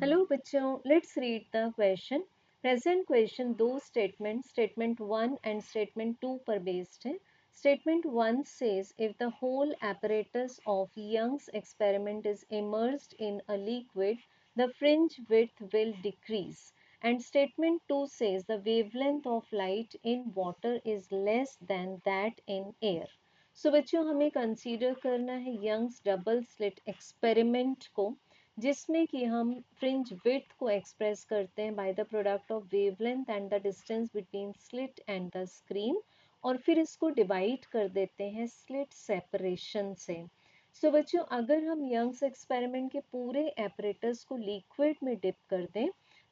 Hello बच्चों, let's read the question. Present question दो statement 1 and statement 2 पर based है। Statement 1 says if the whole apparatus of Young's experiment is immersed in a liquid, the fringe width will decrease. And statement 2 says the wavelength of light in water is less than that in air. So बच्चों हमें consider करना है Young's double slit experiment को, जिसमें कि हम fringe width को express करते हैं by the product of wavelength and the distance between slit and the screen, और फिर इसको डिवाइड कर देते हैं स्लिट सेपरेशन से। सो बच्चों अगर हम यंग्स एक्सपेरिमेंट के पूरे एपरेटस को लिक्विड में डिप कर दें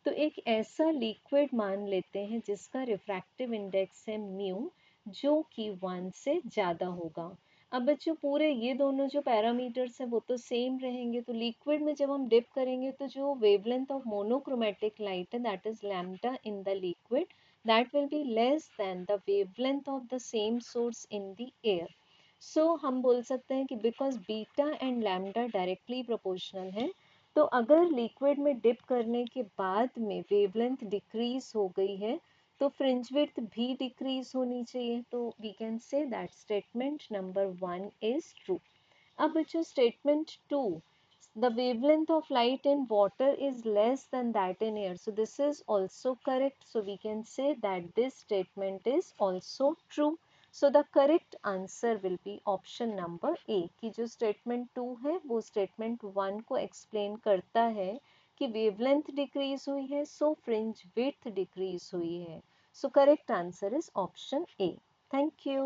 तो एक ऐसा लिक्विड मान लेते हैं जिसका रिफ्रैक्टिव इंडेक्स है म्यू, जो कि 1 से ज़्यादा होगा। अब बच्चों पूरे ये दोनों जो पैरामीटर्स हैं वो तो सेम रहेंगे, तो लिक्विड में जब हम डिप करेंगे तो जो वेवलेंथ ऑफ मोनोक्रोमेटिक लाइट है that is lambda in the liquid, that will be less than the wavelength of the same source in the air. So हम बोल सकते हैं कि because beta and lambda directly proportional है, तो अगर liquid में डिप करने के बाद में वेवलेंथ डिक्रीज हो गई है तो फ्रिंज विड्थ भी डिक्रीज होनी चाहिए, तो we can say that statement number 1 is true. अब बच्चों statement 2, the wavelength of light in water is less than that in air, so this is also correct, so we can say that this statement is also true. So the correct answer will be option number A कि जो statement 2 है वो statement 1 को explain करता है कि wavelength decrease हुई है, so fringe width decrease हुई है। So correct answer is option A. Thank you.